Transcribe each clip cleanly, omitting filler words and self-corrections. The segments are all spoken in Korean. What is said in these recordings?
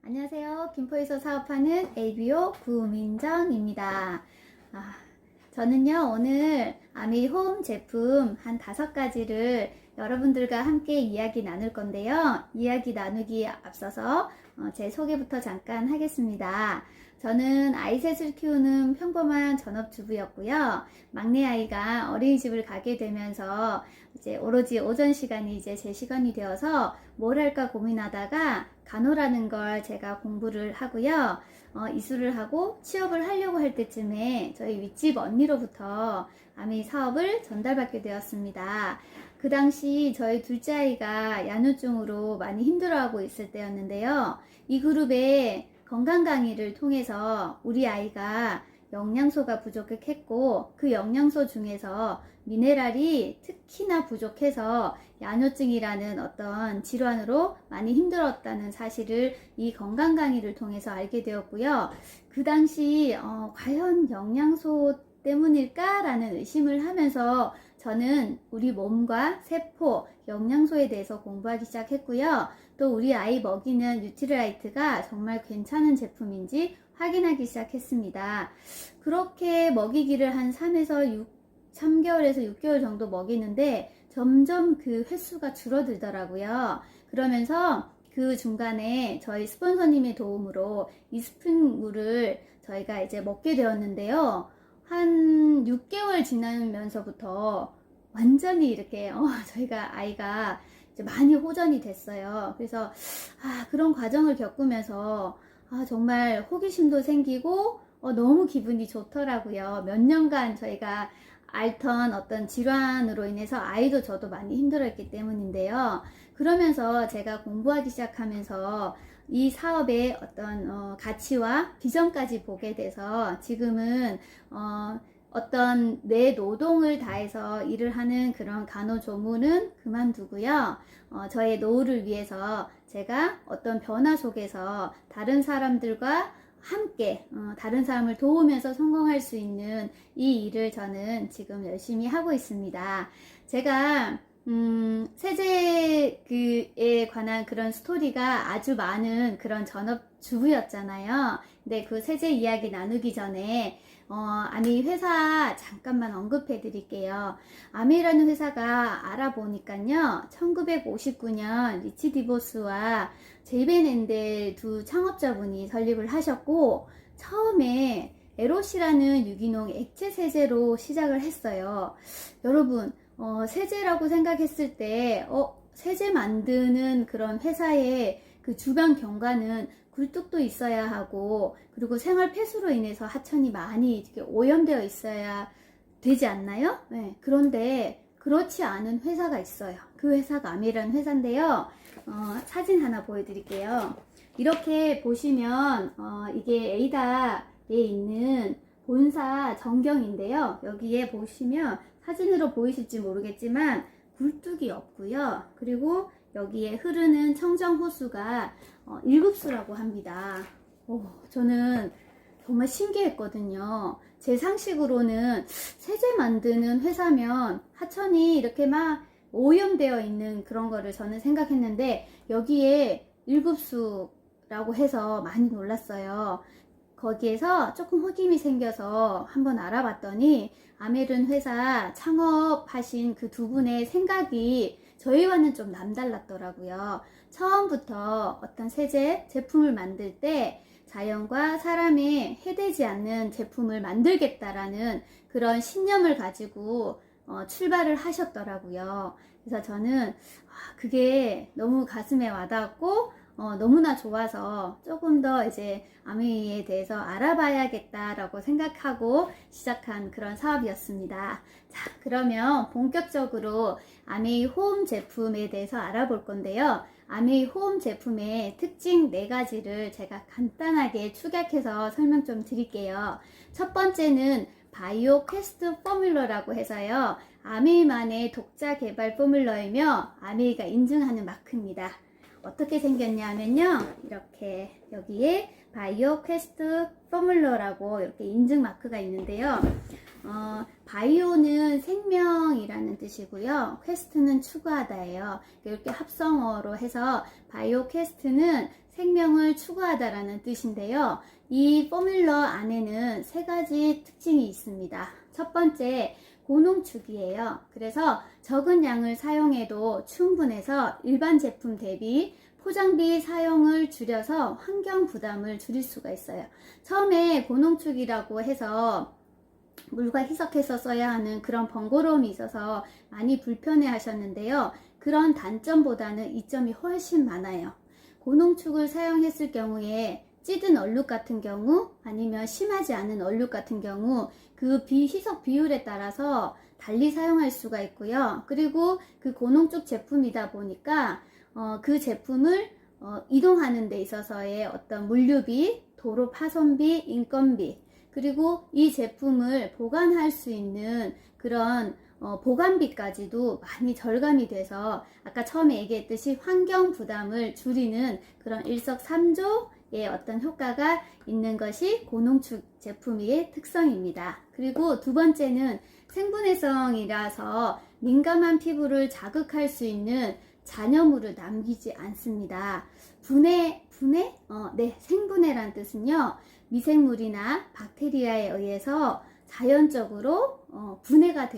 안녕하세요. 김포에서 사업하는 ABO 구민정입니다. 저는요, 오늘 아미홈 제품 한 5가지를 여러분들과 함께 이야기 나눌 건데요. 이야기 나누기에 앞서서 제 소개부터 잠깐 하겠습니다. 저는 아이셋을 키우는 평범한 전업주부였고요. 막내 아이가 어린이집을 가게 되면서 이제 오로지 오전 시간이 이제 제 시간이 되어서 뭘 할까 고민하다가 간호라는 걸 제가 공부를 하고요. 이수를 하고 취업을 하려고 할 때쯤에 저희 윗집 언니로부터 아미 사업을 전달받게 되었습니다. 그 당시 저희 둘째 아이가 야뇨증으로 많이 힘들어하고 있을 때였는데요. 이 그룹에 건강 강의를 통해서 우리 아이가 영양소가 부족했고 그 영양소 중에서 미네랄이 특히나 부족해서 야뇨증이라는 어떤 질환으로 많이 힘들었다는 사실을 이 건강 강의를 통해서 알게 되었고요. 그 당시 과연 영양소 때문일까? 라는 의심을 하면서 저는 우리 몸과 세포, 영양소에 대해서 공부하기 시작했고요. 또 우리 아이 먹이는 뉴트리라이트가 정말 괜찮은 제품인지 확인하기 시작했습니다. 그렇게 먹이기를 한 3개월에서 6개월 정도 먹이는데 점점 그 횟수가 줄어들더라고요. 그러면서 그 중간에 저희 스폰서님의 도움으로 이스푼 물을 저희가 이제 먹게 되었는데요. 한 6개월 지나면서부터 완전히 이렇게 저희가 아이가 이제 많이 호전이 됐어요. 그래서 그런 과정을 겪으면서 정말 호기심도 생기고 너무 기분이 좋더라고요. 몇 년간 저희가 앓던 어떤 질환으로 인해서 아이도 저도 많이 힘들었기 때문인데요. 그러면서 제가 공부하기 시작하면서 이 사업의 어떤 가치와 비전까지 보게 돼서 지금은 어떤 내 노동을 다해서 일을 하는 그런 간호조무는 그만두고요. 저의 노후를 위해서 제가 어떤 변화 속에서 다른 사람들과 함께 다른 사람을 도우면서 성공할 수 있는 이 일을 저는 지금 열심히 하고 있습니다. 제가 세제에 관한 그런 스토리가 아주 많은 그런 전업주부였잖아요. 근데 그 세제 이야기 나누기 전에 아미 회사 잠깐만 언급해 드릴게요. 아미라는 회사가 알아보니까요, 1959년 리치 디보스와 제이벤 앤델 두 창업자분이 설립을 하셨고, 처음에 에롯이라는 유기농 액체 세제로 시작을 했어요. 여러분, 세제라고 생각했을 때, 세제 만드는 그런 회사의 그 주변 경관은 굴뚝도 있어야 하고, 그리고 생활 폐수로 인해서 하천이 많이 이렇게 오염되어 있어야 되지 않나요? 네. 그런데 그렇지 않은 회사가 있어요. 그 회사가 아미라는 회사인데요. 사진 하나 보여드릴게요. 이렇게 보시면 이게 에이다에 있는 본사 전경인데요. 여기에 보시면 사진으로 보이실지 모르겠지만 굴뚝이 없고요. 그리고 여기에 흐르는 청정 호수가 1급수라고 합니다. 저는 정말 신기했거든요. 제 상식으로는 세제 만드는 회사면 하천이 이렇게 막 오염되어 있는 그런 거를 저는 생각했는데 여기에 1급수라고 해서 많이 놀랐어요. 거기에서 조금 호기심이 생겨서 한번 알아봤더니 아메른 회사 창업하신 그 두 분의 생각이 저희와는 좀 남달랐더라고요. 처음부터 어떤 세제 제품을 만들 때 자연과 사람에 해되지 않는 제품을 만들겠다라는 그런 신념을 가지고 출발을 하셨더라고요. 그래서 저는 그게 너무 가슴에 와닿았고 너무나 좋아서 조금 더 이제 아미에 대해서 알아봐야겠다라고 생각하고 시작한 그런 사업이었습니다. 자, 그러면 본격적으로 아미 홈 제품에 대해서 알아볼 건데요. 아미 홈 제품의 특징 4가지를 제가 간단하게 축약해서 설명 좀 드릴게요. 첫 번째는 바이오 퀘스트 포뮬러라고 해서요. 아미만의 독자 개발 포뮬러이며 아미가 인증하는 마크입니다. 어떻게 생겼냐면요, 이렇게 여기에 바이오 퀘스트 포뮬러라고 이렇게 인증 마크가 있는데요. 바이오는 생명이라는 뜻이고요. 퀘스트는 추구하다예요. 이렇게 합성어로 해서 바이오 퀘스트는 생명을 추구하다라는 뜻인데요. 이 포뮬러 안에는 세 가지 특징이 있습니다. 첫 번째, 고농축이에요. 그래서 적은 양을 사용해도 충분해서 일반 제품 대비 포장비 사용을 줄여서 환경 부담을 줄일 수가 있어요. 처음에 고농축이라고 해서 물과 희석해서 써야 하는 그런 번거로움이 있어서 많이 불편해 하셨는데요. 그런 단점보다는 이점이 훨씬 많아요. 고농축을 사용했을 경우에 찌든 얼룩 같은 경우 아니면 심하지 않은 얼룩 같은 경우 그 비희석 비율에 따라서 달리 사용할 수가 있고요. 그리고 그 고농축 제품이다 보니까 그 제품을 이동하는 데 있어서의 어떤 물류비, 도로 파손비, 인건비, 그리고 이 제품을 보관할 수 있는 그런 보관비까지도 많이 절감이 돼서 아까 처음에 얘기했듯이 환경 부담을 줄이는 그런 일석삼조의 어떤 효과가 있는 것이 고농축 제품의 특성입니다. 그리고 두 번째는 생분해성이라서 민감한 피부를 자극할 수 있는 잔여물을 남기지 않습니다. 네, 생분해란 뜻은요, 미생물이나 박테리아에 의해서 자연적으로 분해가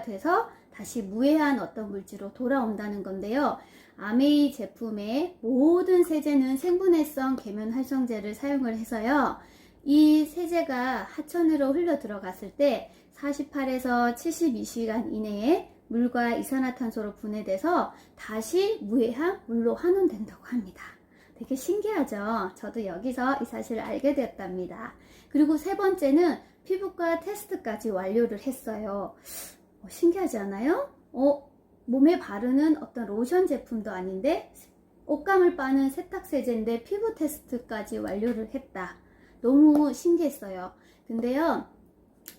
돼서 다시 무해한 어떤 물질로 돌아온다는 건데요. 아메이 제품의 모든 세제는 생분해성 계면 활성제를 사용을 해서요. 이 세제가 하천으로 흘러 들어갔을 때 48에서 72시간 이내에 물과 이산화탄소로 분해돼서 다시 무해한 물로 환원된다고 합니다. 되게 신기하죠? 저도 여기서 이 사실을 알게 되었답니다. 그리고 세 번째는 피부과 테스트까지 완료를 했어요. 신기하지 않아요? 몸에 바르는 어떤 로션 제품도 아닌데 옷감을 빠는 세탁세제인데 피부 테스트까지 완료를 했다. 너무 신기했어요. 근데요,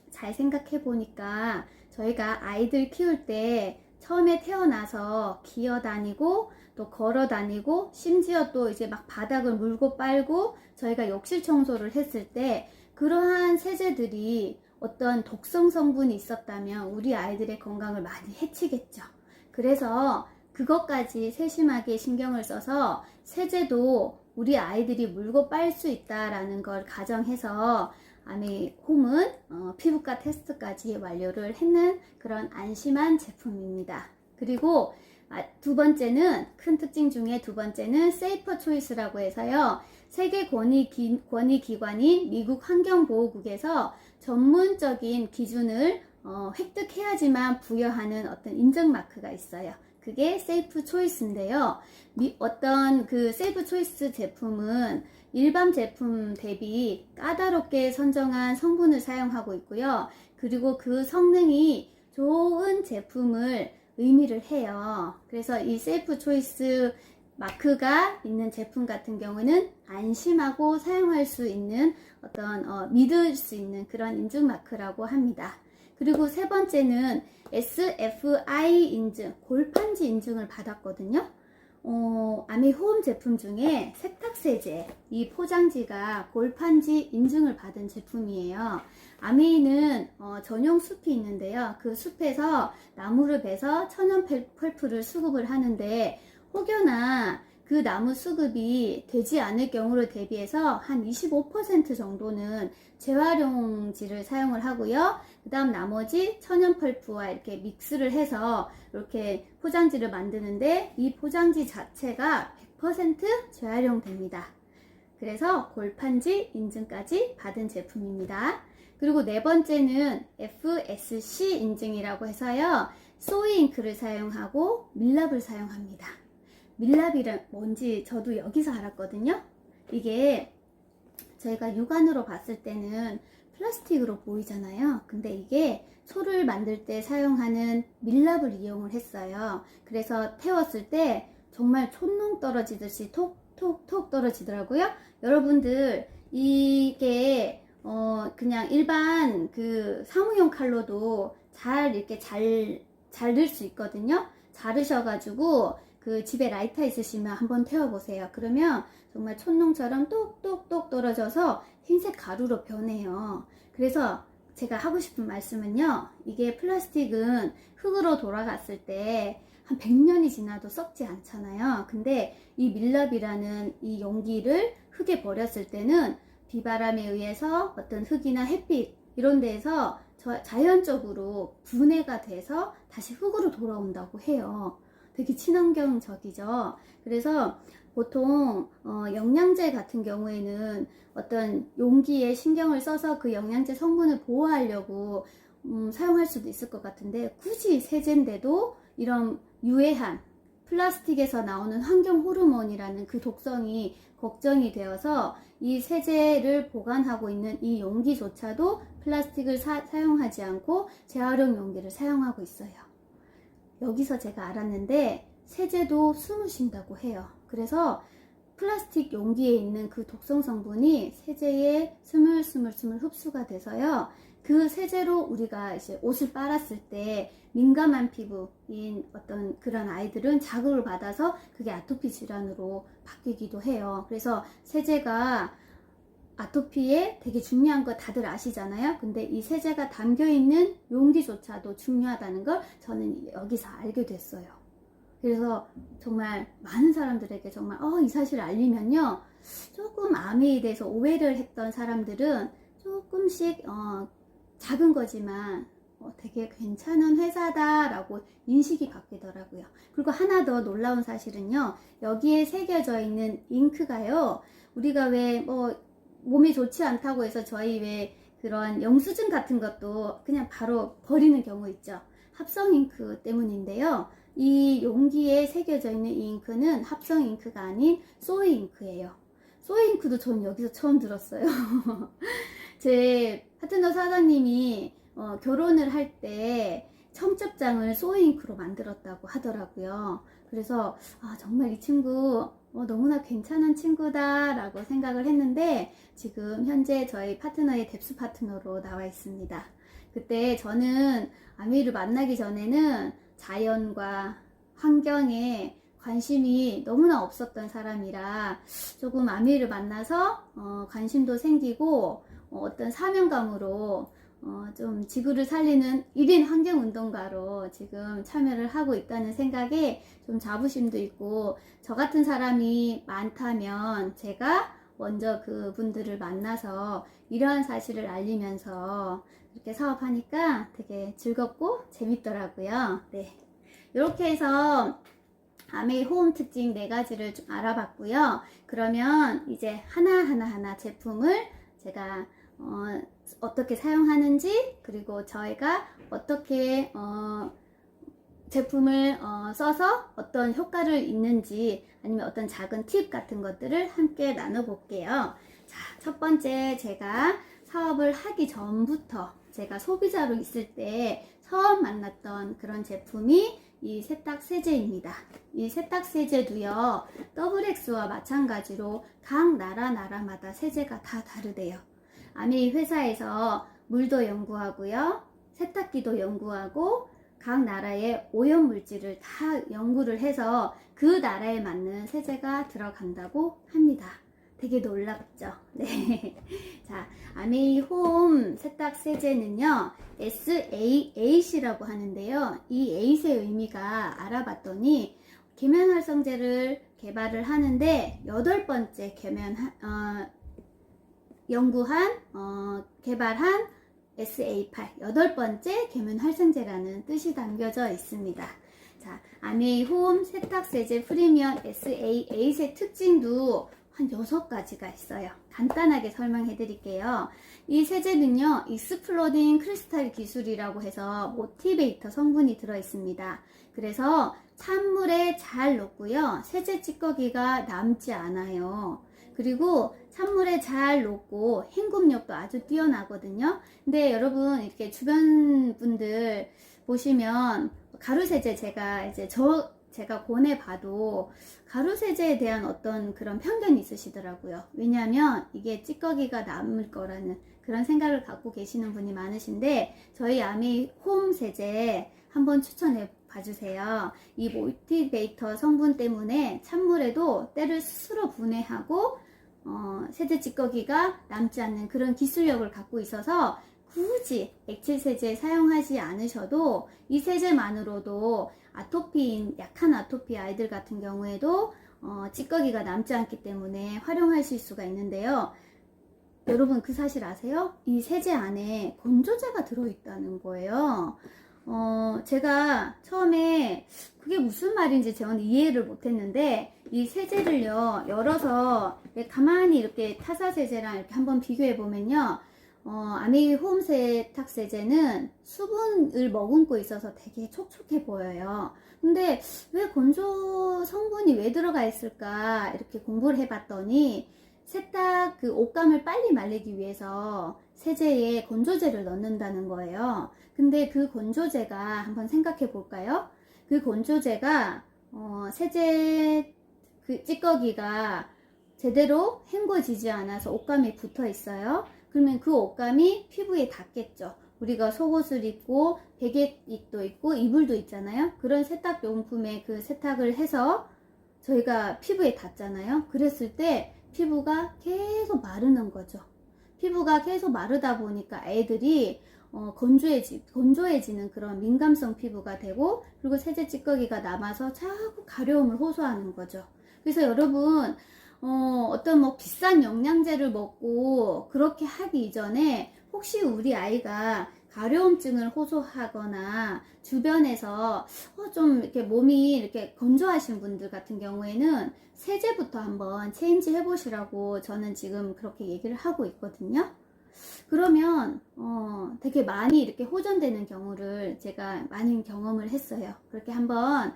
잘 생각해 보니까 저희가 아이들 키울 때 처음에 태어나서 기어다니고 또 걸어다니고 심지어 또 이제 막 바닥을 물고 빨고 저희가 욕실 청소를 했을 때 그러한 세제들이 어떤 독성 성분이 있었다면 우리 아이들의 건강을 많이 해치겠죠. 그래서 그것까지 세심하게 신경을 써서 세제도 우리 아이들이 물고 빨 수 있다라는 걸 가정해서 아메홈은 피부과 테스트까지 완료를 했는 그런 안심한 제품입니다. 그리고 두 번째는, 큰 특징 중에 두 번째는 세이퍼 초이스라고 해서요, 세계 권위기관인 미국 환경보호국에서 전문적인 기준을 획득해야지만 부여하는 어떤 인증 마크가 있어요. 그게 세이프 초이스인데요. 어떤 그 세이프 초이스 제품은 일반 제품 대비 까다롭게 선정한 성분을 사용하고 있고요. 그리고 그 성능이 좋은 제품을 의미를 해요. 그래서 이 세이프 초이스 마크가 있는 제품 같은 경우는 안심하고 사용할 수 있는 어떤 믿을 수 있는 그런 인증 마크라고 합니다. 그리고 세 번째는 SFI 인증, 골판지 인증을 받았거든요. 아메홈 제품 중에 세탁세제, 이 포장지가 골판지 인증을 받은 제품이에요. 아메이는 전용 숲이 있는데요. 그 숲에서 나무를 베서 천연 펄프를 수급을 하는데 혹여나 그 나무 수급이 되지 않을 경우를 대비해서 한 25% 정도는 재활용지를 사용을 하고요. 그 다음 나머지 천연 펄프와 이렇게 믹스를 해서 이렇게 포장지를 만드는데 이 포장지 자체가 100% 재활용됩니다. 그래서 골판지 인증까지 받은 제품입니다. 그리고 네 번째는 FSC 인증이라고 해서요, 소이잉크를 사용하고 밀랍을 사용합니다. 밀랍이란 뭔지 저도 여기서 알았거든요. 이게 저희가 육안으로 봤을 때는 플라스틱으로 보이잖아요. 근데 이게 소를 만들 때 사용하는 밀랍을 이용을 했어요. 그래서 태웠을 때 정말 촌농 떨어지듯이 톡톡톡 떨어지더라고요. 여러분들 이게 그냥 일반 그 사무용 칼로도 이렇게 잘 넣을 수 있거든요. 자르셔가지고 그 집에 라이터 있으시면 한번 태워보세요. 그러면 정말 촌농처럼 똑똑똑 떨어져서 흰색 가루로 변해요. 그래서 제가 하고 싶은 말씀은요, 이게 플라스틱은 흙으로 돌아갔을 때 한 100년이 지나도 썩지 않잖아요. 근데 이 밀랍이라는 이 용기를 흙에 버렸을 때는 비바람에 의해서 어떤 흙이나 햇빛 이런 데에서 자연적으로 분해가 돼서 다시 흙으로 돌아온다고 해요. 되게 친환경적이죠. 그래서 보통 영양제 같은 경우에는 어떤 용기에 신경을 써서 그 영양제 성분을 보호하려고 사용할 수도 있을 것 같은데, 굳이 세제인데도 이런 유해한 플라스틱에서 나오는 환경 호르몬이라는 그 독성이 걱정이 되어서 이 세제를 보관하고 있는 이 용기조차도 플라스틱을 사용하지 않고 재활용 용기를 사용하고 있어요. 여기서 제가 알았는데 세제도 숨을 쉰다고 해요. 그래서 플라스틱 용기에 있는 그 독성 성분이 세제에 스물스물 흡수가 돼서요, 그 세제로 우리가 이제 옷을 빨았을 때 민감한 피부인 어떤 그런 아이들은 자극을 받아서 그게 아토피 질환으로 바뀌기도 해요. 그래서 세제가 아토피에 되게 중요한 거 다들 아시잖아요. 근데 이 세제가 담겨있는 용기조차도 중요하다는 걸 저는 여기서 알게 됐어요. 그래서 정말 많은 사람들에게 정말 이 사실을 알리면요, 조금 암에 대해서 오해를 했던 사람들은 조금씩 작은 거지만 되게 괜찮은 회사다라고 인식이 바뀌더라고요. 그리고 하나 더 놀라운 사실은요, 여기에 새겨져 있는 잉크가요, 우리가 왜 몸에 좋지 않다고 해서 저희 왜 그런 영수증 같은 것도 그냥 바로 버리는 경우 있죠. 합성 잉크 때문인데요, 이 용기에 새겨져 있는 이 잉크는 합성 잉크가 아닌 소이 잉크예요. 소이 잉크도 저는 여기서 처음 들었어요. 제 파트너 사장님이 결혼을 할 때 청첩장을 소이 잉크로 만들었다고 하더라고요. 그래서 정말 이 친구 너무나 괜찮은 친구다 라고 생각을 했는데, 지금 현재 저희 파트너의 뎁스 파트너로 나와 있습니다. 그때 저는 아미를 만나기 전에는 자연과 환경에 관심이 너무나 없었던 사람이라 조금 아미를 만나서 관심도 생기고 어떤 사명감으로 좀 지구를 살리는 1인 환경운동가로 지금 참여를 하고 있다는 생각에 좀 자부심도 있고, 저 같은 사람이 많다면 제가 먼저 그분들을 만나서 이러한 사실을 알리면서 이렇게 사업하니까 되게 즐겁고 재밌더라고요. 네, 이렇게 해서 아메이 호흡 특징 4가지를 좀 알아봤고요. 그러면 이제 하나하나 제품을 제가 어떻게 사용하는지, 그리고 저희가 어떻게 제품을 써서 어떤 효과를 있는지, 아니면 어떤 작은 팁 같은 것들을 함께 나눠볼게요. 자, 첫 번째, 제가 사업을 하기 전부터 제가 소비자로 있을 때 처음 만났던 그런 제품이 이 세탁 세제입니다. 이 세탁 세제도요, WX와 마찬가지로 각 나라마다 세제가 다 다르대요. 아미 회사에서 물도 연구하고요, 세탁기도 연구하고, 각 나라의 오염 물질을 다 연구를 해서 그 나라에 맞는 세제가 들어간다고 합니다. 되게 놀랍죠? 네. 자, 아메이 홈 세탁 세제는요, SAAC라고 하는데요, 이 AC의 의미가 알아봤더니 계면활성제를 개발을 하는데 8번째 개발한 SA8, 8번째 계면활성제라는 뜻이 담겨져 있습니다. 자, 아메이 홈 세탁세제 프리미엄 SA8의 특징도 한 6가지가 있어요. 간단하게 설명해 드릴게요. 이 세제는요, 익스플로딩 크리스탈 기술이라고 해서 모티베이터 성분이 들어 있습니다. 그래서 찬물에 잘 녹고요, 세제 찌꺼기가 남지 않아요. 그리고 찬물에 잘 녹고 헹굼력도 아주 뛰어나거든요. 근데 여러분, 이렇게 주변 분들 보시면 가루세제, 제가 권해봐도 가루세제에 대한 어떤 그런 편견이 있으시더라고요. 왜냐하면 이게 찌꺼기가 남을 거라는 그런 생각을 갖고 계시는 분이 많으신데, 저희 아미 홈 세제 한번 추천해 봐주세요. 이 모티베이터 성분 때문에 찬물에도 때를 스스로 분해하고 세제 찌꺼기가 남지 않는 그런 기술력을 갖고 있어서 굳이 액체 세제 사용하지 않으셔도 이 세제만으로도 아토피인 약한 아토피 아이들 같은 경우에도 찌꺼기가 남지 않기 때문에 활용하실 수가 있는데요. 여러분 그 사실 아세요? 이 세제 안에 건조제가 들어있다는 거예요. 제가 처음에 그게 무슨 말인지 저는 이해를 못했는데 이 세제를요 열어서 가만히 이렇게 타사 세제랑 이렇게 한번 비교해 보면요, 아메이 홈 세탁 세제는 수분을 머금고 있어서 되게 촉촉해 보여요. 근데 왜 건조 성분이 왜 들어가 있을까 이렇게 공부를 해봤더니 세탁 그 옷감을 빨리 말리기 위해서 세제에 건조제를 넣는다는 거예요. 근데 그 건조제가 한번 생각해 볼까요? 그 건조제가 세제 그 찌꺼기가 제대로 헹궈지지 않아서 옷감이 붙어 있어요. 그러면 그 옷감이 피부에 닿겠죠. 우리가 속옷을 입고 베갯도 있고 이불도 있잖아요. 그런 세탁용품에 그 세탁을 해서 저희가 피부에 닿잖아요. 그랬을 때 피부가 계속 마르는 거죠. 피부가 계속 마르다 보니까 애들이 건조해지는 그런 민감성 피부가 되고, 그리고 세제 찌꺼기가 남아서 자꾸 가려움을 호소하는 거죠. 그래서 여러분 어떤 뭐 비싼 영양제를 먹고 그렇게 하기 이전에 혹시 우리 아이가 가려움증을 호소하거나 주변에서 좀 이렇게 몸이 이렇게 건조하신 분들 같은 경우에는 세제부터 한번 체인지 해보시라고 저는 지금 그렇게 얘기를 하고 있거든요. 그러면 되게 많이 이렇게 호전되는 경우를 제가 많이 경험을 했어요. 그렇게 한번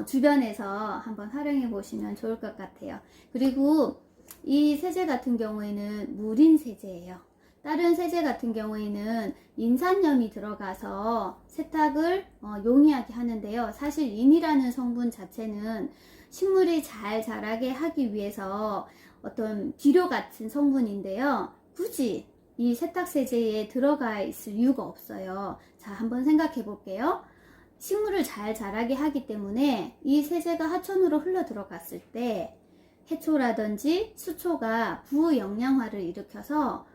주변에서 한번 활용해 보시면 좋을 것 같아요. 그리고 이 세제 같은 경우에는 물인 세제예요. 다른 세제 같은 경우에는 인산염이 들어가서 세탁을 용이하게 하는데요. 사실 인이라는 성분 자체는 식물이 잘 자라게 하기 위해서 어떤 비료 같은 성분인데요. 굳이 이 세탁세제에 들어가 있을 이유가 없어요. 자, 한번 생각해 볼게요. 식물을 잘 자라게 하기 때문에 이 세제가 하천으로 흘러 들어갔을 때 해초라든지 수초가 부영양화를 일으켜서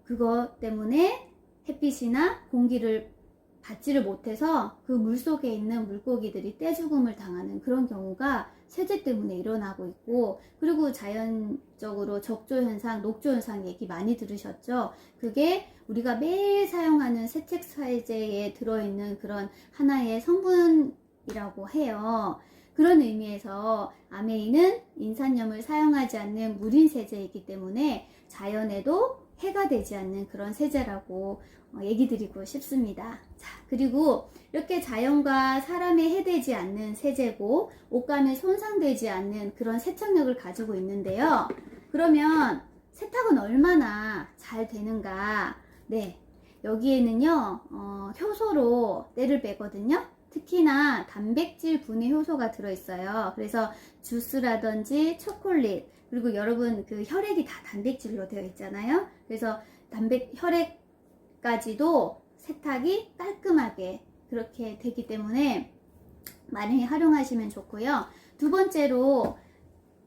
그것 때문에 햇빛이나 공기를 받지를 못해서 그 물속에 있는 물고기들이 떼죽음을 당하는 그런 경우가 세제 때문에 일어나고 있고, 그리고 자연적으로 적조현상, 녹조현상 얘기 많이 들으셨죠? 그게 우리가 매일 사용하는 세척 세제에 들어있는 그런 하나의 성분이라고 해요. 그런 의미에서 아메이는 인산염을 사용하지 않는 물인 세제이기 때문에 자연에도 해가 되지 않는 그런 세제라고 얘기 드리고 싶습니다. 자, 그리고 이렇게 자연과 사람에 해되지 않는 세제고 옷감에 손상되지 않는 그런 세척력을 가지고 있는데요. 그러면 세탁은 얼마나 잘 되는가? 네, 여기에는요 효소로 때를 빼거든요. 특히나 단백질 분해 효소가 들어있어요. 그래서 주스라든지 초콜릿, 그리고 여러분 그 혈액이 다 단백질로 되어 있잖아요. 그래서 혈액까지도 세탁이 깔끔하게 그렇게 되기 때문에 많이 활용하시면 좋고요. 두 번째로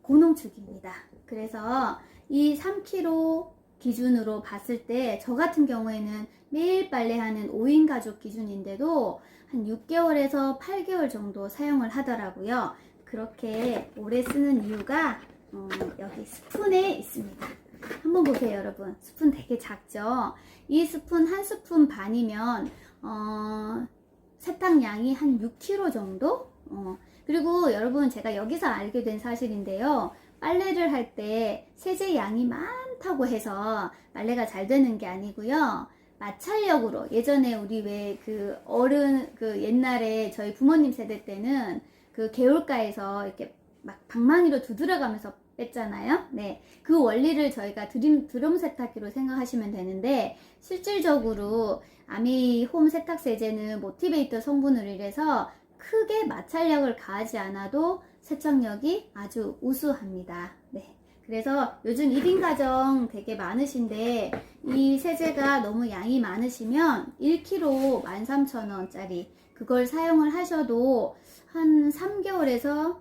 고농축입니다. 그래서 이 3kg 기준으로 봤을 때 저 같은 경우에는 매일 빨래하는 5인 가족 기준인데도 한 6개월에서 8개월 정도 사용을 하더라고요. 그렇게 오래 쓰는 이유가 여기 스푼에 있습니다. 한번 보세요, 여러분. 스푼 되게 작죠? 이 스푼 한 스푼 반이면 세탁량이 한 6kg 정도? 그리고 여러분 제가 여기서 알게 된 사실인데요. 빨래를 할 때 세제 양이 많다고 해서 빨래가 잘 되는 게 아니고요. 마찰력으로, 예전에 우리 왜 그 그 옛날에 저희 부모님 세대 때는 그 개울가에서 이렇게 막 방망이로 두드려가면서 뺐잖아요. 네, 그 원리를 저희가 드럼 세탁기로 생각하시면 되는데, 실질적으로 아미 홈 세탁 세제는 모티베이터 성분을 이래서 크게 마찰력을 가하지 않아도 세척력이 아주 우수합니다. 네, 그래서 요즘 1인 가정 되게 많으신데 이 세제가 너무 양이 많으시면 1kg 13,000원짜리 그걸 사용을 하셔도 한 3개월에서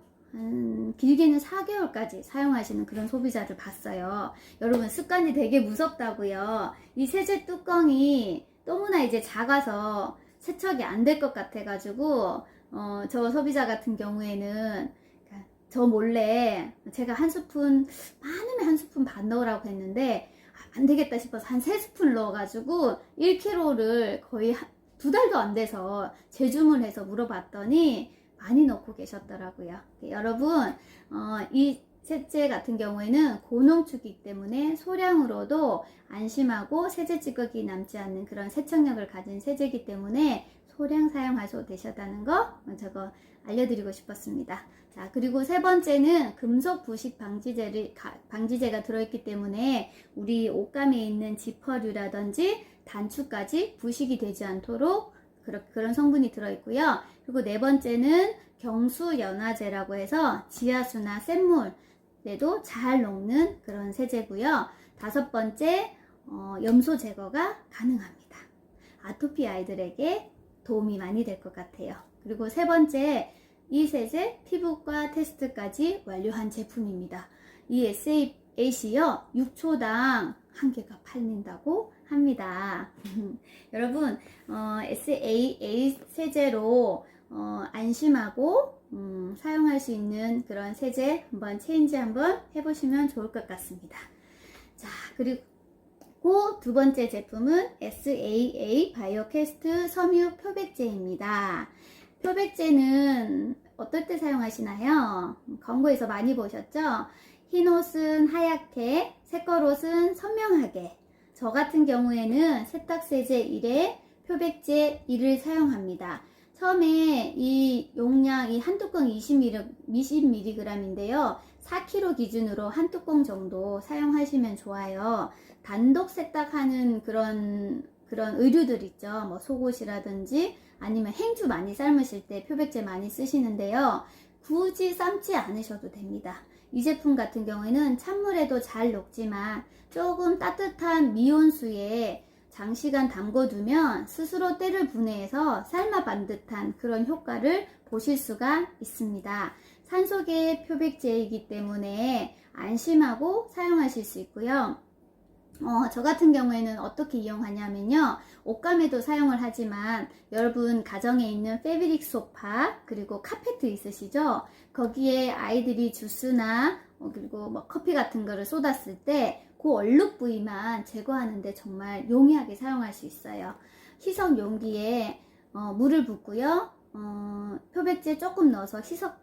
길게는 4개월까지 사용하시는 그런 소비자들 봤어요. 여러분 습관이 되게 무섭다고요. 이 세제 뚜껑이 너무나 이제 작아서 세척이 안 될 것 같아 가지고 저 소비자 같은 경우에는 저 몰래 제가 한 스푼, 많으면 한 스푼 반 넣으라고 했는데 안 되겠다 싶어서 한 3스푼 넣어가지고 1kg를 거의 2달도 안 돼서 재주문해서 물어봤더니 많이 넣고 계셨더라고요. 여러분, 이 세제 같은 경우에는 고농축이기 때문에 소량으로도 안심하고 세제 찌꺼기 남지 않는 그런 세척력을 가진 세제이기 때문에 소량 사용하셔도 되셨다는 거 저거 알려드리고 싶었습니다. 자, 그리고 세 번째는 금속 부식 방지제가 들어있기 때문에 우리 옷감에 있는 지퍼류라든지 단추까지 부식이 되지 않도록 그런 성분이 들어있고요. 그리고 네 번째는 경수연화제라고 해서 지하수나 샘물에도 잘 녹는 그런 세제고요. 다섯 번째, 염소 제거가 가능합니다. 아토피 아이들에게 도움이 많이 될 것 같아요. 그리고 세 번째, 이 세제 피부과 테스트까지 완료한 제품입니다. 이 SAH요 6초당 1개가 팔린다고 합니다. 여러분, SAH 세제로 안심하고 사용할 수 있는 그런 세제 체인지 한번 해보시면 좋을 것 같습니다. 자, 그리고 두 번째 제품은 SAA 바이오캐스트 섬유 표백제입니다. 표백제는 어떨 때 사용하시나요? 광고에서 많이 보셨죠? 흰 옷은 하얗게, 새걸 옷은 선명하게. 저 같은 경우에는 세탁세제 1에 표백제 1을 사용합니다. 처음에 이 용량, 이 한 뚜껑 20mg인데요. 4kg 기준으로 한 뚜껑 정도 사용하시면 좋아요. 단독 세탁하는 그런 의류들 있죠. 뭐 속옷이라든지 아니면 행주 많이 삶으실 때 표백제 많이 쓰시는데요. 굳이 삶지 않으셔도 됩니다. 이 제품 같은 경우에는 찬물에도 잘 녹지만 조금 따뜻한 미온수에 장시간 담궈두면 스스로 때를 분해해서 삶아 반듯한 그런 효과를 보실 수가 있습니다. 산소계 표백제이기 때문에 안심하고 사용하실 수 있고요. 저 같은 경우에는 어떻게 이용하냐면요. 옷감에도 사용을 하지만 여러분 가정에 있는 패브릭 소파 그리고 카페트 있으시죠? 거기에 아이들이 주스나 그리고 뭐 커피 같은 거를 쏟았을 때 그 얼룩 부위만 제거하는데 정말 용이하게 사용할 수 있어요. 희석 용기에 물을 붓고요. 표백제 조금 넣어서 희석해요.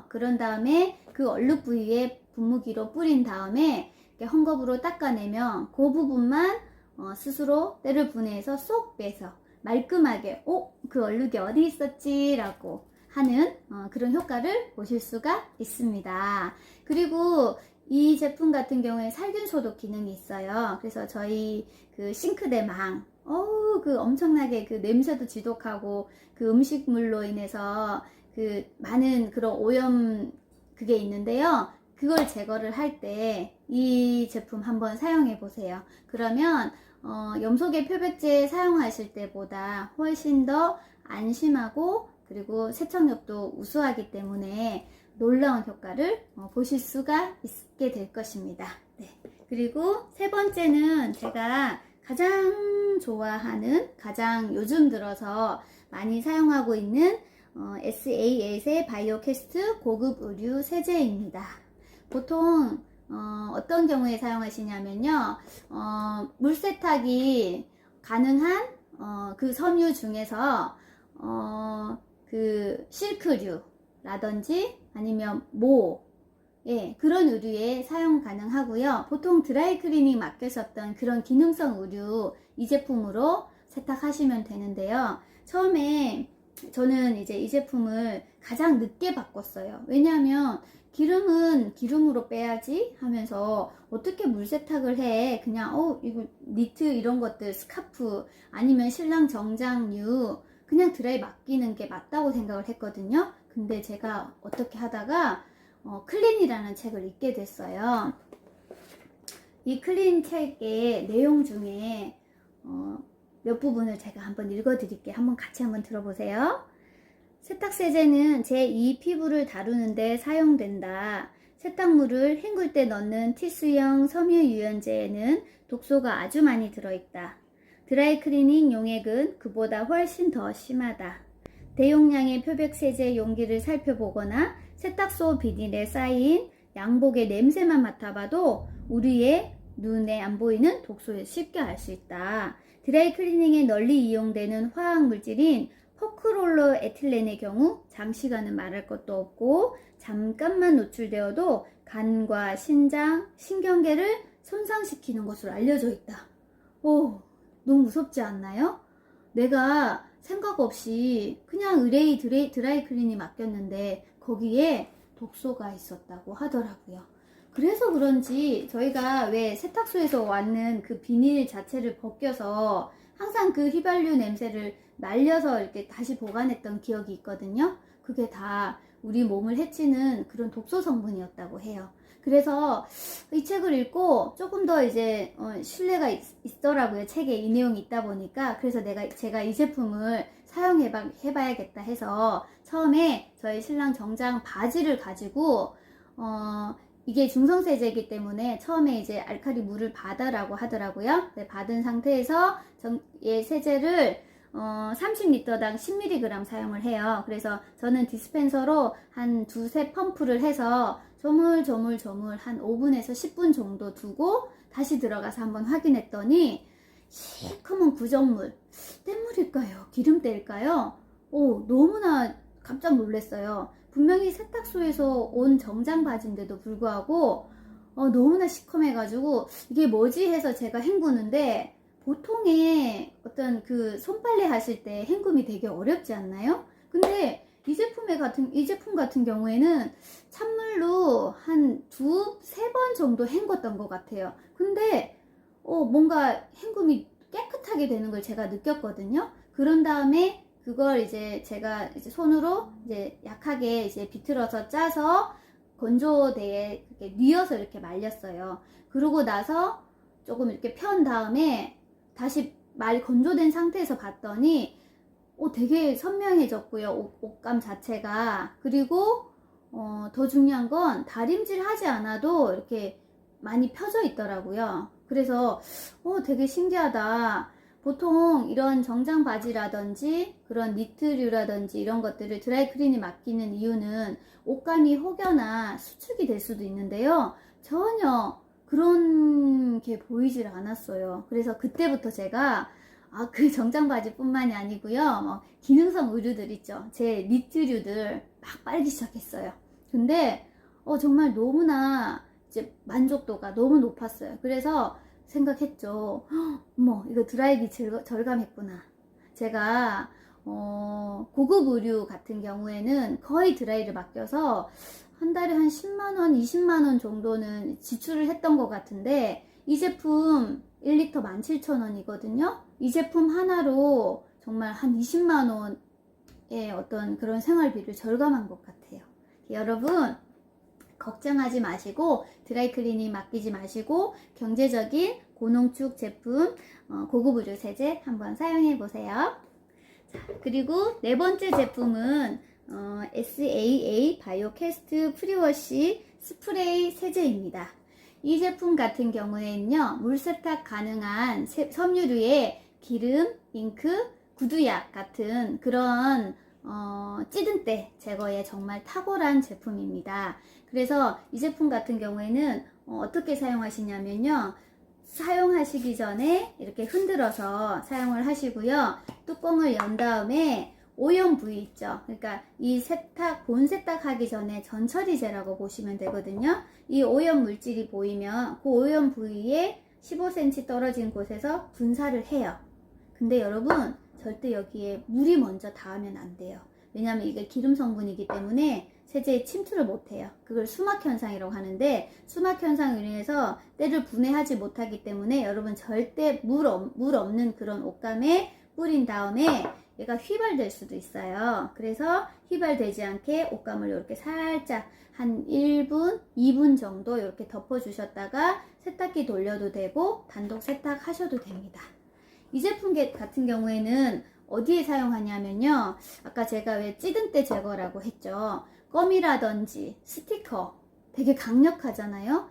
그런 다음에 그 얼룩 부위에 분무기로 뿌린 다음에 헝겊으로 닦아내면 그 부분만 스스로 때를 분해해서 쏙 빼서 말끔하게 그 얼룩이 어디 있었지? 라고 하는 그런 효과를 보실 수가 있습니다. 그리고 이 제품 같은 경우에 살균 소독 기능이 있어요. 그래서 저희 그 싱크대 망, 그 엄청나게 그 냄새도 지독하고 그 음식물로 인해서 그 많은 그런 오염 그게 있는데요. 그걸 제거를 할 때 이 제품 한번 사용해 보세요. 그러면 염소계 표백제 사용하실 때보다 훨씬 더 안심하고 그리고 세척력도 우수하기 때문에 놀라운 효과를 보실 수가 있게 될 것입니다. 네. 그리고 세 번째는 제가 가장 좋아하는, 가장 요즘 들어서 많이 사용하고 있는 SAH의 바이오캐스트 고급 의류 세제입니다. 보통 어떤 경우에 사용하시냐면요. 물세탁이 가능한 그 섬유 중에서 그 실크류라든지 아니면 그런 의류에 사용 가능하고요. 보통 드라이 클리닝 맡으셨던 그런 기능성 의류 이 제품으로 세탁하시면 되는데요. 처음에 저는 이제 이 제품을 가장 늦게 바꿨어요. 왜냐하면 기름은 기름으로 빼야지 하면서 어떻게 물 세탁을 해. 그냥 이거 니트 이런 것들 스카프 아니면 신랑 정장류 그냥 드라이 맡기는 게 맞다고 생각을 했거든요. 근데 제가 어떻게 하다가 클린이라는 책을 읽게 됐어요. 이 클린 책의 내용 중에 몇 부분을 제가 한번 읽어드릴게요. 같이 한번 들어보세요. 세탁세제는 제2 피부를 다루는데 사용된다. 세탁물을 헹굴 때 넣는 티스형 섬유 유연제에는 독소가 아주 많이 들어있다. 드라이 클리닝 용액은 그보다 훨씬 더 심하다. 대용량의 표백 세제 용기를 살펴보거나 세탁소 비닐에 쌓인 양복의 냄새만 맡아봐도 우리의 눈에 안 보이는 독소를 쉽게 알 수 있다. 드라이 클리닝에 널리 이용되는 화학 물질인 퍼크롤로 에틸렌의 경우 장시간은 말할 것도 없고 잠깐만 노출되어도 간과 신장, 신경계를 손상시키는 것으로 알려져 있다. 오, 너무 무섭지 않나요? 내가 생각 없이 그냥 의뢰의 드라이 클리닝 맡겼는데 거기에 독소가 있었다고 하더라고요. 그래서 그런지 저희가 왜 세탁소에서 왔는 그 비닐 자체를 벗겨서 항상 그 휘발유 냄새를 날려서 이렇게 다시 보관했던 기억이 있거든요. 그게 다 우리 몸을 해치는 그런 독소 성분이었다고 해요. 그래서 이 책을 읽고 조금 더 이제 신뢰가 있더라고요. 책에 이 내용이 있다 보니까. 그래서 제가 이 제품을 사용해봐야겠다 해서 처음에 저희 신랑 정장 바지를 가지고 이게 중성세제이기 때문에 처음에 이제 알칼리 물을 받으라고 하더라고요. 네, 받은 상태에서 얘 세제를 30리터당 10mg 사용을 해요. 그래서 저는 디스펜서로 한 두세 펌프를 해서 조물조물 한 5분에서 10분 정도 두고 다시 들어가서 한번 확인했더니 시커먼 구정물, 뗏물일까요? 기름때일까요? 너무나 깜짝 놀랐어요. 분명히 세탁소에서 온 정장 바지인데도 불구하고 너무나 시커매가지고 이게 뭐지 해서 제가 헹구는데 보통의 어떤 그 손빨래 하실 때 헹굼이 되게 어렵지 않나요? 근데 이 제품 같은 경우에는 찬물로 한 세 번 정도 헹궜던 것 같아요. 근데 뭔가 헹굼이 깨끗하게 되는 걸 제가 느꼈거든요. 그런 다음에 그걸 이제 제가 이제 손으로 이제 약하게 이제 비틀어서 짜서 건조대에 이렇게 뉘어서 이렇게 말렸어요. 그러고 나서 조금 이렇게 편 다음에 다시 건조된 상태에서 봤더니 되게 선명해졌고요. 옷감 자체가. 그리고 더 중요한 건 다림질 하지 않아도 이렇게 많이 펴져 있더라고요. 그래서 되게 신기하다. 보통 이런 정장 바지라든지 그런 니트류라든지 이런 것들을 드라이 클리닝 맡기는 이유는 옷감이 혹여나 수축이 될 수도 있는데요. 전혀 그런 게 보이질 않았어요. 그래서 그때부터 제가 그 정장 바지뿐만이 아니고요. 기능성 의류들 있죠. 제 니트류들 막 빨기 시작했어요. 근데 정말 너무나 이제 만족도가 너무 높았어요. 그래서 생각했죠. 어머, 이거 드라이기 절감했구나. 제가 고급 의류 같은 경우에는 거의 드라이를 맡겨서 한 달에 한 10만원, 20만원 정도는 지출을 했던 것 같은데 이 제품 1리터 17,000원이거든요. 이 제품 하나로 정말 한 20만원의 어떤 그런 생활비를 절감한 것 같아요. 여러분 걱정하지 마시고 드라이 클리닝 맡기지 마시고 경제적인 고농축 제품 고급 의류 세제 한번 사용해 보세요. 자, 그리고 네 번째 제품은 SAA 바이오캐스트 프리워시 스프레이 세제입니다. 이 제품 같은 경우에는요, 물세탁 가능한 섬유류에 기름, 잉크, 구두약 같은 그런 찌든 때 제거에 정말 탁월한 제품입니다. 그래서 이 제품 같은 경우에는 어떻게 사용하시냐면요, 사용하시기 전에 이렇게 흔들어서 사용을 하시고요, 뚜껑을 연 다음에 오염 부위 있죠. 그러니까 이 본 세탁하기 전에 전처리제라고 보시면 되거든요. 이 오염 물질이 보이면 그 오염 부위에 15cm 떨어진 곳에서 분사를 해요. 근데 여러분 절대 여기에 물이 먼저 닿으면 안 돼요. 왜냐하면 이게 기름 성분이기 때문에 세제에 침투를 못해요. 그걸 수막 현상이라고 하는데 수막 현상으로 인해서 때를 분해하지 못하기 때문에 여러분 절대 물 없는 그런 옷감에 뿌린 다음에 얘가 휘발될 수도 있어요. 그래서 휘발되지 않게 옷감을 이렇게 살짝 한 1분, 2분 정도 이렇게 덮어주셨다가 세탁기 돌려도 되고 단독 세탁하셔도 됩니다. 이 제품 같은 경우에는 어디에 사용하냐면요, 아까 제가 왜 찌든 때 제거라고 했죠. 껌이라든지 스티커 되게 강력하잖아요.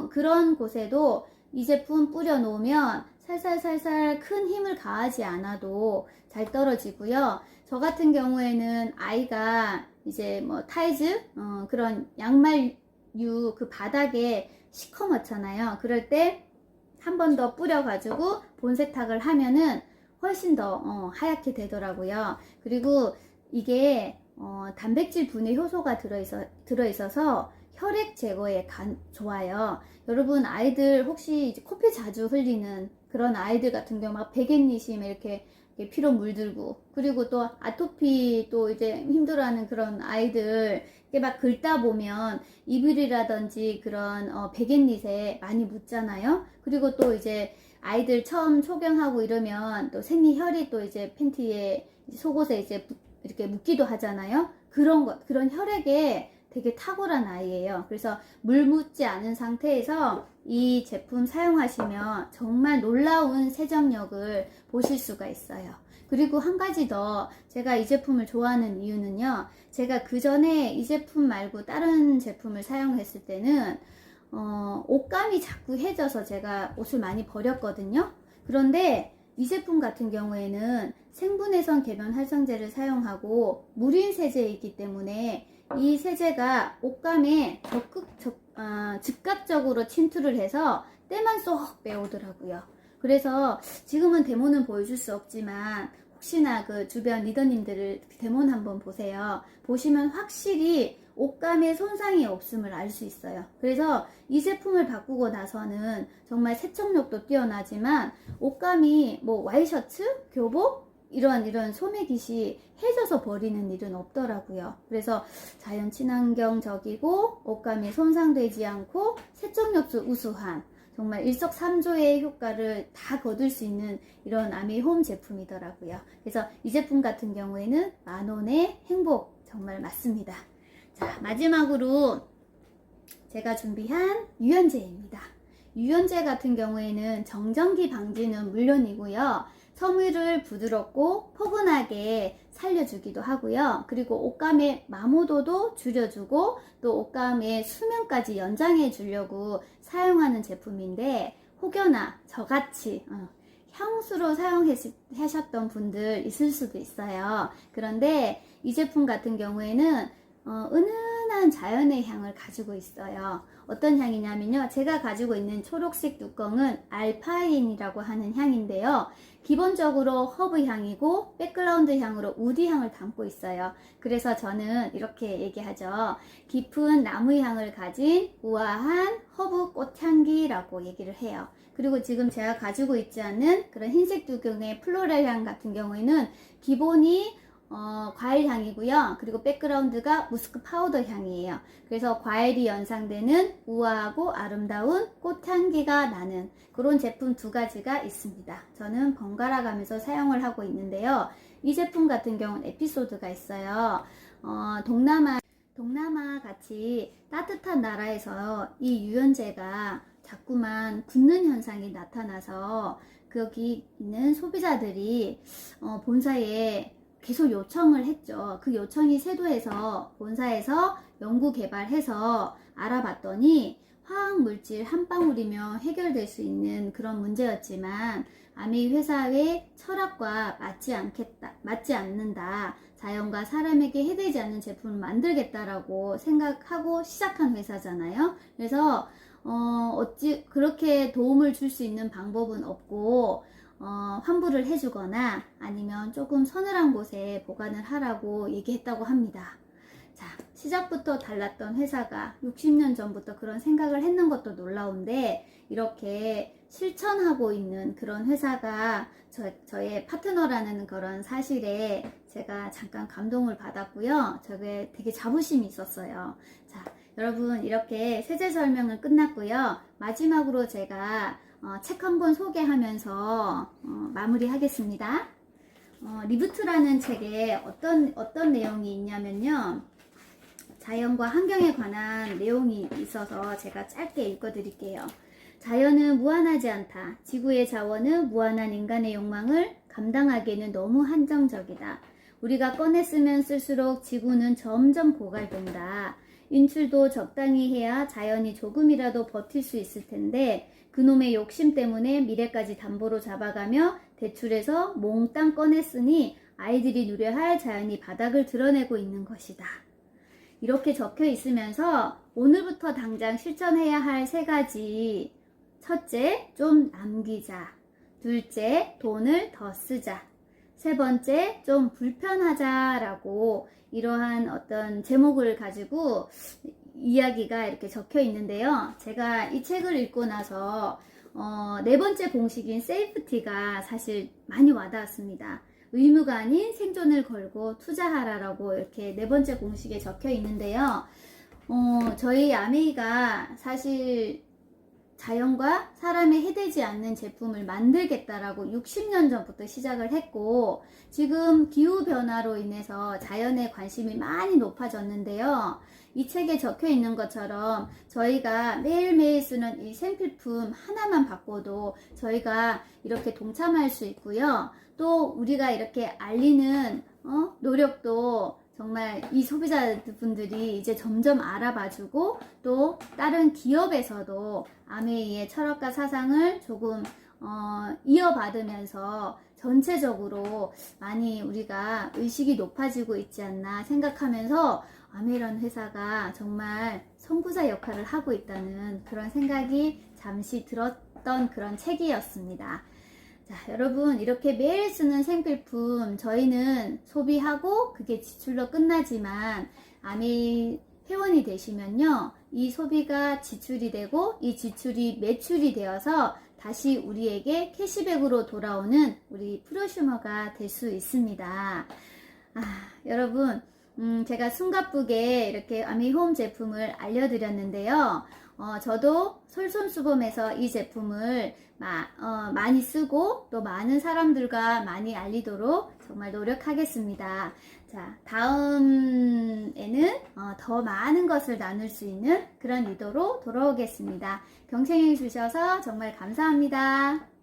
그런 곳에도 이 제품 뿌려 놓으면 살살살살 큰 힘을 가하지 않아도 잘 떨어지고요. 저 같은 경우에는 아이가 이제 뭐 타이즈 그런 양말유 그 바닥에 시커멓잖아요. 그럴 때 한 번 더 뿌려가지고 본세탁을 하면은 훨씬 더 하얗게 되더라고요. 그리고 이게 단백질 분해 효소가 들어있어서 혈액 제거에 좋아요. 여러분 아이들 혹시 이제 코피 자주 흘리는 그런 아이들 같은 경우 막 백엔니심 이렇게 피로 물들고, 그리고 또 아토피 또 이제 힘들어하는 그런 아이들 이렇게 막 긁다 보면 이불이라든지 그런 백엔닛에 많이 묻잖아요. 그리고 또 이제 아이들 처음 초경하고 이러면 또 생리혈이 또 이제 팬티에 속옷에 이제 이렇게 묻기도 하잖아요. 그런 혈액에 되게 탁월한 아이예요. 그래서 물 묻지 않은 상태에서 이 제품 사용하시면 정말 놀라운 세정력을 보실 수가 있어요. 그리고 한 가지 더 제가 이 제품을 좋아하는 이유는요, 제가 그 전에 이 제품 말고 다른 제품을 사용했을 때는 옷감이 자꾸 해져서 제가 옷을 많이 버렸거든요. 그런데 이 제품 같은 경우에는 생분해성 계면 활성제를 사용하고 무린 세제이기 때문에 이 세제가 옷감에 즉각적으로 침투를 해서 때만 쏙 빼오더라고요. 그래서 지금은 데모는 보여줄 수 없지만 혹시나 그 주변 리더님들을 데모는 한번 보세요. 보시면 확실히 옷감에 손상이 없음을 알 수 있어요. 그래서 이 제품을 바꾸고 나서는 정말 세척력도 뛰어나지만 옷감이 뭐 와이셔츠, 교복 이런 소매깃이 해져서 버리는 일은 없더라고요. 그래서 자연 친환경적이고 옷감이 손상되지 않고 세척력도 우수한 정말 일석삼조의 효과를 다 거둘 수 있는 이런 아미홈 제품이더라고요. 그래서 이 제품 같은 경우에는 10,000원의 행복 정말 맞습니다. 자, 마지막으로 제가 준비한 유연제입니다. 유연제 같은 경우에는 정전기 방지는 물론이고요. 섬유를 부드럽고 포근하게 살려주기도 하고요. 그리고 옷감의 마모도도 줄여주고 또 옷감의 수명까지 연장해 주려고 사용하는 제품인데, 혹여나 저같이 향수로 사용하셨던 분들 있을 수도 있어요. 그런데 이 제품 같은 경우에는 은은한 자연의 향을 가지고 있어요. 어떤 향이냐면요, 제가 가지고 있는 초록색 뚜껑은 알파인이라고 하는 향인데요, 기본적으로 허브 향이고 백그라운드 향으로 우디 향을 담고 있어요. 그래서 저는 이렇게 얘기하죠. 깊은 나무 향을 가진 우아한 허브 꽃향기라고 얘기를 해요. 그리고 지금 제가 가지고 있지 않은 그런 흰색 뚜껑의 플로럴 향 같은 경우에는 기본이 과일 향이고요. 그리고 백그라운드가 무스크 파우더 향이에요. 그래서 과일이 연상되는 우아하고 아름다운 꽃향기가 나는 그런 제품 두 가지가 있습니다. 저는 번갈아 가면서 사용을 하고 있는데요. 이 제품 같은 경우는 에피소드가 있어요. 동남아 같이 따뜻한 나라에서 이 유연제가 자꾸만 굳는 현상이 나타나서 거기 있는 소비자들이 본사에 계속 요청을 했죠. 그 요청이 세도해서 본사에서 연구 개발해서 알아봤더니 화학물질 한 방울이면 해결될 수 있는 그런 문제였지만 아미 회사의 철학과 맞지 않는다. 자연과 사람에게 해되지 않는 제품을 만들겠다라고 생각하고 시작한 회사잖아요. 그래서 어찌 그렇게 도움을 줄 수 있는 방법은 없고 환불을 해주거나 아니면 조금 서늘한 곳에 보관을 하라고 얘기했다고 합니다. 자, 시작부터 달랐던 회사가 60년 전부터 그런 생각을 했는 것도 놀라운데, 이렇게 실천하고 있는 그런 회사가 저의 파트너라는 그런 사실에 제가 잠깐 감동을 받았고요. 저게 되게 자부심이 있었어요. 자, 여러분 이렇게 세제 설명은 끝났고요. 마지막으로 제가 책 한 권 소개하면서 마무리하겠습니다. 리부트라는 책에 어떤 내용이 있냐면요, 자연과 환경에 관한 내용이 있어서 제가 짧게 읽어드릴게요. 자연은 무한하지 않다. 지구의 자원은 무한한 인간의 욕망을 감당하기에는 너무 한정적이다. 우리가 꺼내 쓰면 쓸수록 지구는 점점 고갈된다. 인출도 적당히 해야 자연이 조금이라도 버틸 수 있을 텐데 그놈의 욕심 때문에 미래까지 담보로 잡아가며 대출해서 몽땅 꺼냈으니 아이들이 누려야 할 자연이 바닥을 드러내고 있는 것이다. 이렇게 적혀 있으면서 오늘부터 당장 실천해야 할 3가지. 첫째, 좀 남기자. 둘째, 돈을 더 쓰자. 세 번째, 좀 불편하자라고 이러한 어떤 제목을 가지고 이야기가 이렇게 적혀 있는데요. 제가 이 책을 읽고 나서 4번째 공식인 세이프티가 사실 많이 와닿았습니다. 의무가 아닌 생존을 걸고 투자하라라고 이렇게 4번째 공식에 적혀 있는데요. 저희 아메이가 사실 자연과 사람에 해대지 않는 제품을 만들겠다라고 60년 전부터 시작을 했고 지금 기후변화로 인해서 자연에 관심이 많이 높아졌는데요. 이 책에 적혀 있는 것처럼 저희가 매일매일 쓰는 이 생필품 하나만 바꿔도 저희가 이렇게 동참할 수 있고요. 또 우리가 이렇게 알리는 노력도 정말 이 소비자분들이 이제 점점 알아봐주고 또 다른 기업에서도 아메이의 철학과 사상을 조금 이어받으면서 전체적으로 많이 우리가 의식이 높아지고 있지 않나 생각하면서 아메이라는 회사가 정말 선구자 역할을 하고 있다는 그런 생각이 잠시 들었던 그런 책이었습니다. 자, 여러분 이렇게 매일 쓰는 생필품 저희는 소비하고 그게 지출로 끝나지만 아메이 회원이 되시면요 이 소비가 지출이 되고 이 지출이 매출이 되어서 다시 우리에게 캐시백으로 돌아오는 우리 프로슈머가 될 수 있습니다. 여러분 제가 숨가쁘게 이렇게 아메이 홈 제품을 알려드렸는데요. 저도 솔선수범해서 이 제품을 많이 쓰고 또 많은 사람들과 많이 알리도록 정말 노력하겠습니다. 자, 다음에는 더 많은 것을 나눌 수 있는 그런 의도로 돌아오겠습니다. 경청해 주셔서 정말 감사합니다.